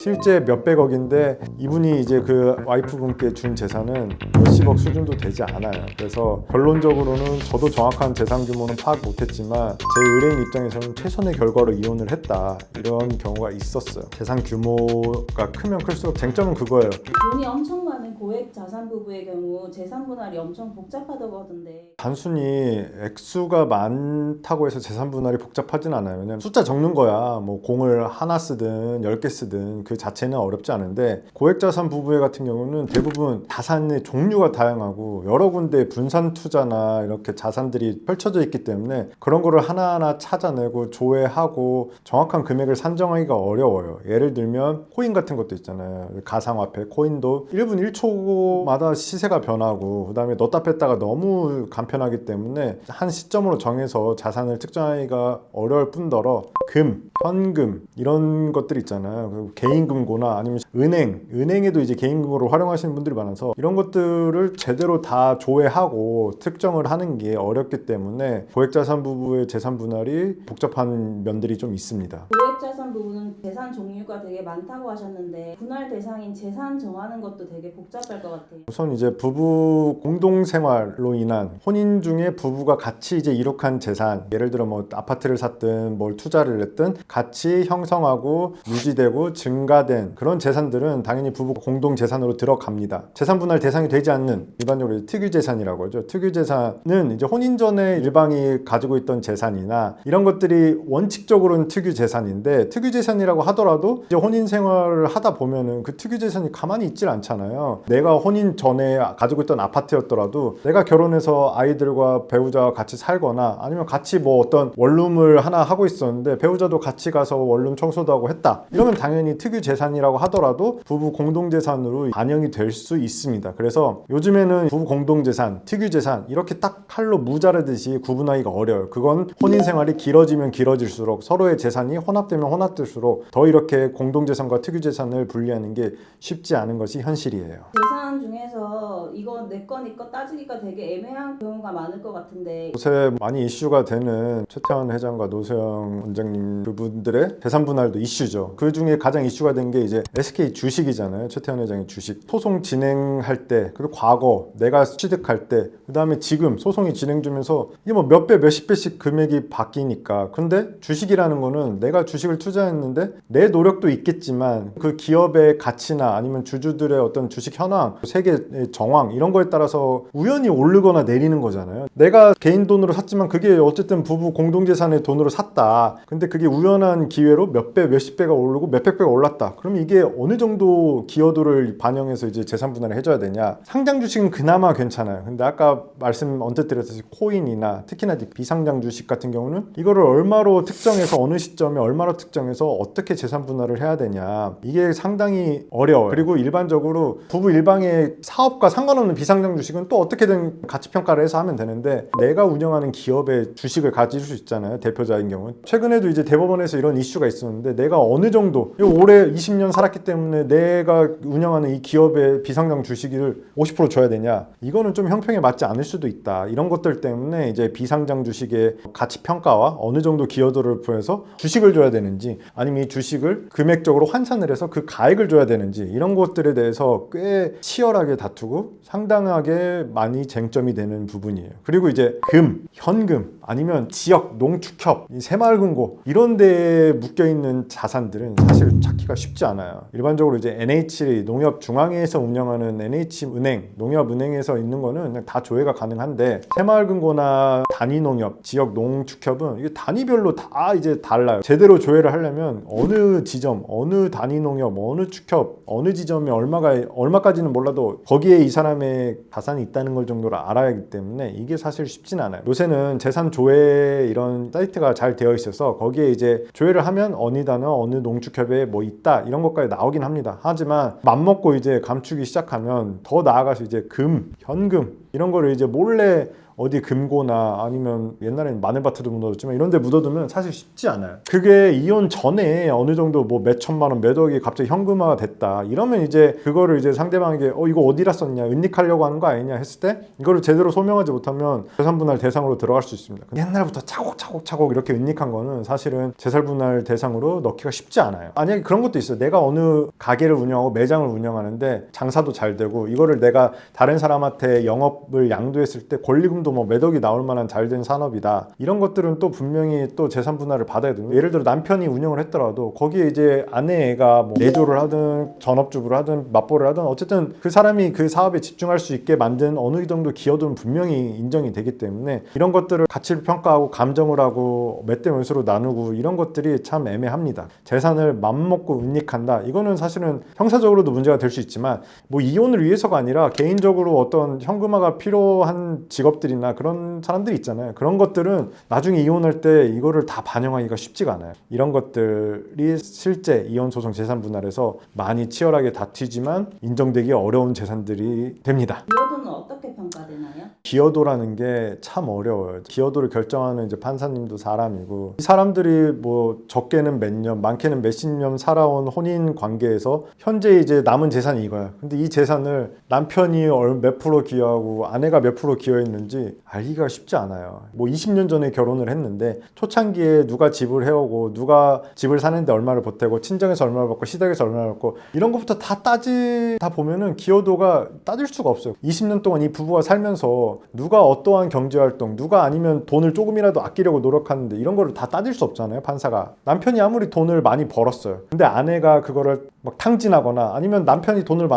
실제 몇백억인데 이분이 이제 그 와이프분께 준 재산은 몇십억 수준도 되지 않아요. 그래서 결론적으로는 저도 정확한 재산 규모는 파악 못했지만 제 의뢰인 입장에서는 최선의 결과로 이혼을 했다, 이런 경우가 있었어요. 재산 규모가 크면 클수록 쟁점은 그거예요. 돈이 엄청 많은 고액 자산 부부의 경우 재산 분할이 엄청 복잡하다고 하던데, 단순히 액수가 많다고 해서 재산 분할이 복잡하진 않아요. 왜냐면 숫자 적는 거야. 뭐 공을 하나 쓰든 10개 쓰든 그 자체는 어렵지 않은데, 고액자산 부부의 같은 경우는 대부분 자산의 종류가 다양하고 여러 군데 분산 투자나 이렇게 자산들이 펼쳐져 있기 때문에 그런 거를 하나하나 찾아내고 조회하고 정확한 금액을 산정하기가 어려워요. 예를 들면 코인 같은 것도 있잖아요. 가상화폐 코인도 1분 1초마다 시세가 변하고, 그 다음에 넣었다 뺐다가 너무 간편하기 때문에 한 시점으로 정해서 자산을 특정하기가 어려울 뿐더러 현금 이런 것들 있잖아요. 그리고 개인금고나 아니면 은행에도 이제 개인금고를 활용하시는 분들이 많아서 이런 것들을 제대로 다 조회하고 특정을 하는 게 어렵기 때문에 고액자산 부부의 재산 분할이 복잡한 면들이 좀 있습니다. 고액 자산 부부는 재산 종류가 되게 많다고 하셨는데 분할 대상인 재산 정하는 것도 되게 복잡할 것 같아요. 우선 이제 부부 공동 생활로 인한 혼인 중에 부부가 같이 이제 이룩한 재산, 예를 들어 뭐 아파트를 샀든 뭘 투자를 했든 같이 형성하고 유지되고 증가된 그런 재산들은 당연히 부부 공동 재산으로 들어갑니다. 재산 분할 대상이 되지 않는 일반적으로 특유 재산이라고 하죠. 특유 재산은 이제 혼인 전에 일방이 가지고 있던 재산이나 이런 것들이 원칙적으로는 특유 재산인데, 특유 재산이라고 하더라도 이제 혼인 생활을 하다 보면은 그 특유 재산이 가만히 있질 않잖아요. 내가 혼인 전에 가지고 있던 아파트였더라도 내가 결혼해서 아이들과 배우자와 같이 살거나 아니면 같이 뭐 어떤 원룸을 하나 하고 있었는데 배우자도 같이 가서 원룸 청소도 하고 했다, 이러면 당연히 특유 재산이라고 하더라도 부부 공동 재산으로 반영이 될 수 있습니다. 그래서 요즘에는 부부 공동 재산, 특유 재산 이렇게 딱 칼로 무자르듯이 구분하기가 어려워요. 그건 혼인 생활이 길어지면 길어질수록, 서로의 재산이 혼합되면 혼합될수록 더 이렇게 공동 재산과 특유 재산을 분리하는 게 쉽지 않은 것이 현실이에요. 재산 중에서 이거 내 거 네 거 따지기가 되게 애매한 경우가 많을 것 같은데, 요새 많이 이슈가 되는 최태원 회장과 노소영 원장님 그분들의 재산 분할도 이슈죠. 그 중에 가장 이슈가 된 게 이제 SK 주식이잖아요. 최태원 회장의 주식 소송 진행할 때, 그리고 과거 내가 취득할 때, 그 다음에 지금 소송이 진행 중에서 이게 뭐 몇 배 몇십 배씩 금액이 바뀌니까. 근데 주식이라는 거는 내가 주식을 투자했는데 내 노력도 있겠지만 그 기업의 가치나 아니면 주주들의 어떤 주식 현황, 세계의 정황 이런 거에 따라서 우연히 오르거나 내리는 거잖아요. 내가 개인 돈으로 샀지만 그게 어쨌든 부부 공동재산의 돈으로 샀다. 근데 그게 우연한 기회로 몇 배, 몇십 배가 오르고 몇백 배가 올랐다. 그럼 이게 어느 정도 기여도를 반영해서 이제 재산 분할을 해줘야 되냐? 상장 주식은 그나마 괜찮아요. 근데 아까 말씀 언뜻 드렸듯이 코인이나 특히나 비상장 주식 같은 경우는 이거를 얼마로 특정해서 어느 시점에 얼마로 특정해서 어떻게 재산 분할을 해야 되냐, 이게 상당히 어려워요. 그리고 일반적으로 부부 일방의 사업과 상관없는 비상장 주식은 또 어떻게든 가치 평가를 해서 하면 되는데, 내가 운영하는 기업의 주식을 가질 수 있잖아요. 대표자인 경우는. 최근에도 이제 대법원에서 이런 이슈가 있었는데, 내가 어느 정도 올해 20년 살았기 때문에 내가 운영하는 이 기업의 비상장 주식을 50% 줘야 되냐, 이거는 좀 형평에 맞지 않을 수도 있다. 이런 것들 때문에 이제 비상장 주식의 가치 평가와 어느 정도 기여도를 보여서 주식을 줘야 되는지, 아니면 이 주식을 금액적으로 환산을 해서 그 가액을 줘야 되는지, 이런 것들에 대해서 꽤 치열하게 다투고 상당하게 많이 쟁점이 되는 부분이에요. 그리고 이제 현금 아니면 지역, 농축협, 새마을금고 이런 데에 묶여있는 자산들은 사실 찾기가 쉽지 않아요. 일반적으로 이제 NH 농협중앙회에서 운영하는 NH은행, 농협은행에서 있는 거는 그냥 다 조회가 가능한데, 새마을금고나 단위농협, 지역 농축협은 이게 단위별로 다 이제 달라요. 제대로 조회를 하려면 어느 지점, 어느 단위농협, 어느 축협, 어느 지점에 얼마까지는 몰라도 거기에 이 사람의 자산이 있다는 걸 정도로 알아야 하기 때문에 이게 사실 쉽진 않아요. 요새는 재산 조회 이런 사이트가 잘 되어 있어서 거기에 이제 조회를 하면 어느 단어, 어느 농축협에 뭐 있다 이런 것까지 나오긴 합니다. 하지만 맘먹고 이제 감추기 시작하면 더 나아가서 이제 현금 이런 거를 이제 몰래 어디 금고나 아니면 옛날에는 마늘밭에도 묻어뒀지만 이런 데 묻어두면 사실 쉽지 않아요. 그게 이혼 전에 어느 정도 뭐 몇 천만 원, 몇 억이 갑자기 현금화가 됐다. 이러면 이제 그거를 이제 상대방에게 이거 어디다 썼냐, 은닉하려고 하는 거 아니냐 했을 때 이거를 제대로 소명하지 못하면 재산분할 대상으로 들어갈 수 있습니다. 옛날부터 차곡차곡 이렇게 은닉한 거는 사실은 재산분할 대상으로 넣기가 쉽지 않아요. 만약에 그런 것도 있어요. 내가 어느 가게를 운영하고 매장을 운영하는데 장사도 잘 되고 이거를 내가 다른 사람한테 영업을 양도했을 때 권리금도 뭐 몇 억이 나올 만한 잘된 산업이다. 이런 것들은 또 분명히 또 재산 분할을 받아야 되는. 예를 들어 남편이 운영을 했더라도 거기에 이제 아내가 뭐 내조를 하든 전업주부를 하든 맞벌이를 하든 어쨌든 그 사람이 그 사업에 집중할 수 있게 만든 어느 정도 기여도는 분명히 인정이 되기 때문에 이런 것들을 가치를 평가하고 감정을 하고 몇 대 몇으로 나누고 이런 것들이 참 애매합니다. 재산을 맘먹고 은닉한다. 이거는 사실은 형사적으로도 문제가 될 수 있지만 뭐 이혼을 위해서가 아니라 개인적으로 어떤 현금화가 필요한 직업들이나 그런 사람들이 있잖아요. 그런 것들은 나중에 이혼할 때 이거를 다 반영하기가 쉽지가 않아요. 이런 것들이 실제 이혼 소송 재산 분할에서 많이 치열하게 다투지만 인정되기 어려운 재산들이 됩니다. 기여도는 어떻게 평가되나요? 기여도라는 게 참 어려워요. 기여도를 결정하는 이제 판사님도 사람이고 이 사람들이 뭐 적게는 몇 년, 많게는 몇십 년 살아온 혼인 관계에서 현재 이제 남은 재산이 이거야. 근데 이 재산을 남편이 몇 프로 기여하고 아내가 몇 프로 기여했는지 알기가 쉽지 않아요. 뭐 20년 전에 결혼을 했는데 초창기에 누가 집을 해오고 누가 집을 사는데 얼마를 보태고 친정에서 얼마를 받고 시댁에서 얼마를 받고 이런 것부터 다 따지다 보면은 기여도가 따질 수가 없어요. 20년 동안 이 부부가 살면서 누가 어떠한 경제활동, 누가 아니면 돈을 조금이라도 아끼려고 노력하는데 이런 거를 다 따질 수 없잖아요, 판사가. 남편이 아무리 돈을 많이 벌었어요. 근데 아내가 그거를 막 탕진하거나 아니면 남편이 돈을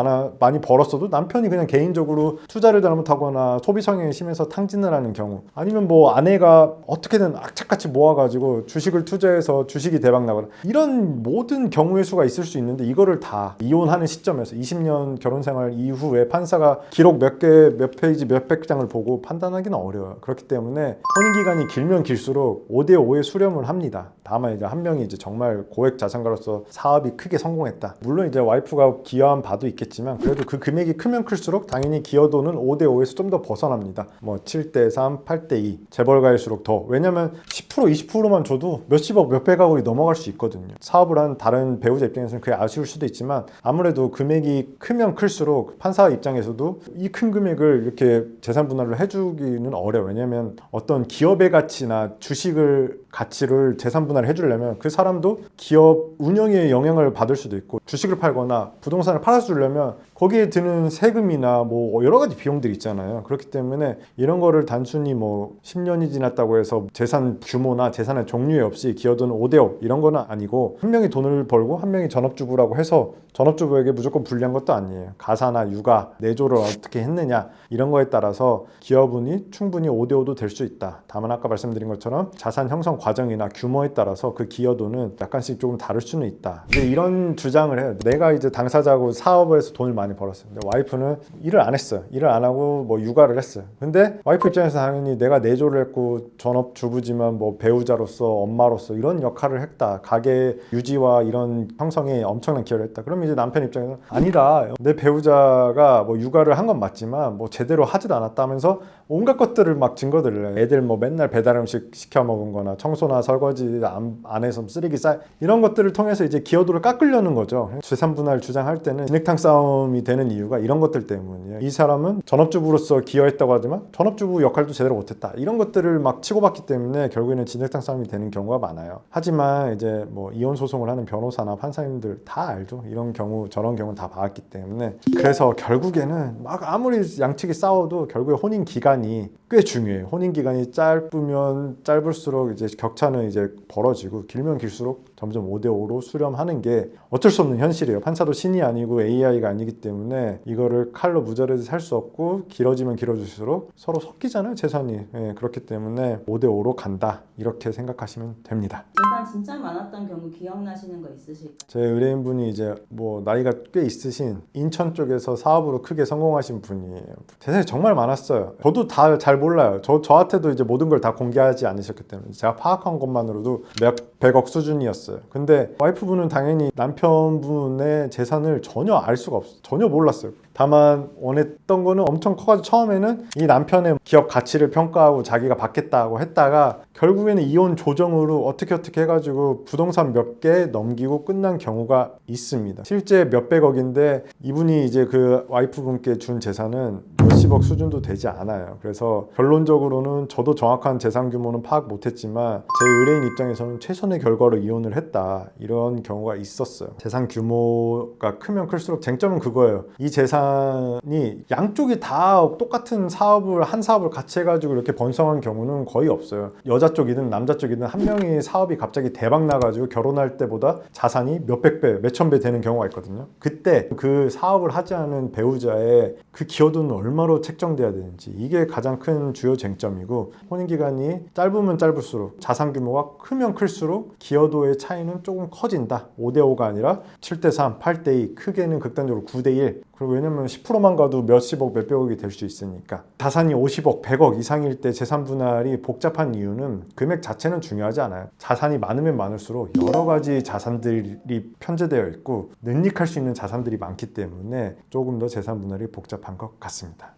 많이 벌었어도 남편이 그냥 개인적으로 투자를 잘못하거나 소비 성향이 심해서 탕진을 하는 경우 아니면 뭐 아내가 어떻게든 악착같이 모아가지고 주식을 투자해서 주식이 대박 나거나 이런 모든 경우의 수가 있을 수 있는데 이거를 다 이혼하는 시점에서 20년 결혼생활 이후에 판사가 기록 몇 개, 몇 페이지, 몇백 장을 보고 판단하기는 어려워요. 그렇기 때문에 혼인기간이 길면 길수록 5대5의 수렴을 합니다. 다만 이제 한 명이 이제 정말 고액 자산가로서 사업이 크게 성공했다. 물론 이제 와이프가 기여한 바도 있겠지만 그래도 그 금액이 크면 클수록 당연히 기여도는 5대5에서 좀 더 벗어납니다. 뭐 7대3, 8대2 재벌가일수록 더. 왜냐면 10% 20%만 줘도 몇십억 몇백억이 넘어갈 수 있거든요. 사업을 한 다른 배우자 입장에서는 그게 아쉬울 수도 있지만 아무래도 금액이 크면 클수록 판사 입장에서도 이 큰 금액을 이렇게 재산 분할을 해주기는 어려워요. 왜냐면 어떤 기업의 가치나 주식을 가치를 재산 분할을 해주려면 그 사람도 기업 운영에 영향을 받을 수도 있고 주식을 팔거나 부동산을 팔아주려면 거기에 드는 세금이나 뭐 여러 가지 비용들이 있잖아요. 그렇기 때문에 이런 거를 단순히 뭐 10년이 지났다고 해서 재산 규모나 재산의 종류에 없이 기여도는 5대5 이런 거는 아니고 한 명이 돈을 벌고 한 명이 전업주부라고 해서 전업주부에게 무조건 불리한 것도 아니에요. 가사나 육아, 내조를 어떻게 했느냐 이런 거에 따라서 기여분이 충분히 5대5도 될 수 있다. 다만 아까 말씀드린 것처럼 자산 형성 과정이나 규모에 따라서 그 기여도는 약간씩 조금 다를 수는 있다. 이제 이런 주장을 해요. 내가 이제 당사자고 사업에서 돈을 많이 벌었어요. 근데 와이프는 일을 안 했어요. 일을 안 하고 뭐 육아를 했어요. 근데 와이프 입장에서 당연히 내가 내조를 했고 전업주부지만 뭐 배우자로서 엄마로서 이런 역할을 했다. 가게 유지와 이런 형성에 엄청난 기여를 했다. 그럼 이제 남편 입장에서는 아니다. 내 배우자가 뭐 육아를 한 건 맞지만 뭐 제대로 하지도 않았다면서 온갖 것들을 막 증거들을 애들 뭐 맨날 배달 음식 시켜 먹은 거나 청소나 설거지 안에서 쓰레기 쌓 이런 것들을 통해서 이제 기여도를 깎으려는 거죠. 재산 분할 주장할 때는 진흙탕 싸움이 되는 이유가 이런 것들 때문이에요. 이 사람은 전업주부로서 기여했다고 하지만 전업주부 역할도 제대로 못했다. 이런 것들을 막 치고받기 때문에 결국에는 진흙탕 싸움이 되는 경우가 많아요. 하지만 이제 뭐 이혼 소송을 하는 변호사나 판사님들 다 알죠. 이런 경우 저런 경우는 다 봐왔기 때문에 그래서 결국에는 막 아무리 양측이 싸워도 결국에 혼인 기간이 꽤 중요해요. 혼인 기간이 짧으면 짧을수록 이제 격차는 이제 벌어지고 길면 길수록 점점 5대5로 수렴하는 게 어쩔 수 없는 현실이에요. 판사도 신이 아니고 AI가 아니기 때문에 이거를 칼로 무자르듯 살 수 없고 길어지면 길어질수록 서로 섞이잖아요, 재산이. 예, 그렇기 때문에 5대5로 간다 이렇게 생각하시면 됩니다. 재산 진짜 많았던 경우 기억나시는 거 있으실까요? 제 의뢰인분이 이제 뭐 나이가 꽤 있으신 인천 쪽에서 사업으로 크게 성공하신 분이에요. 재산이 정말 많았어요. 저도 다 잘 몰라요. 저한테도 이제 모든 걸 다 공개하지 않으셨기 때문에 제가 파악한 것만으로도 몇 백억 수준이었어요. 몰랐어요. 근데 와이프분은 당연히 남편분의 재산을 전혀 알 수가 없어요. 전혀 몰랐어요. 다만 원했던 거는 엄청 커가지고 처음에는 이 남편의 기업 가치를 평가하고 자기가 받겠다고 했다가 결국에는 이혼 조정으로 어떻게 해가지고 부동산 몇 개 넘기고 끝난 경우가 있습니다. 실제 몇백억인데 이분이 이제 그 와이프분께 준 재산은 몇십억 수준도 되지 않아요. 그래서 결론적으로는 저도 정확한 재산 규모는 파악 못했지만 제 의뢰인 입장에서는 최선의 결과로 이혼을 했다, 이런 경우가 있었어요. 재산 규모가 크면 클수록 쟁점은 그거예요. 이 재산이 양쪽이 다 똑같은 사업을 한 사업을 같이 해가지고 이렇게 번성한 경우는 거의 없어요. 여자 쪽이든 남자 쪽이든 한 명이 사업이 갑자기 대박 나가지고 결혼할 때보다 자산이 몇백 배, 몇천 배 되는 경우가 있거든요. 그때 그 사업을 하지 않은 배우자의 그 기여도는 얼마로 책정돼야 되는지, 이게 가장 큰 주요 쟁점이고, 혼인기간이 짧으면 짧을수록 자산 규모가 크면 클수록 기여도의 차이는 조금 커진다. 5대5가 아니라 7대3, 8대2, 크게는 극단적으로 9대1. 그리고 왜냐면 10%만 가도 몇십억, 몇백억이 될 수 있으니까. 자산이 50억, 100억 이상일 때 재산 분할이 복잡한 이유는 금액 자체는 중요하지 않아요. 자산이 많으면 많을수록 여러 가지 자산들이 편제되어 있고 능익할 수 있는 자산들이 많기 때문에 조금 더 재산 분할이 복잡한 것 같습니다.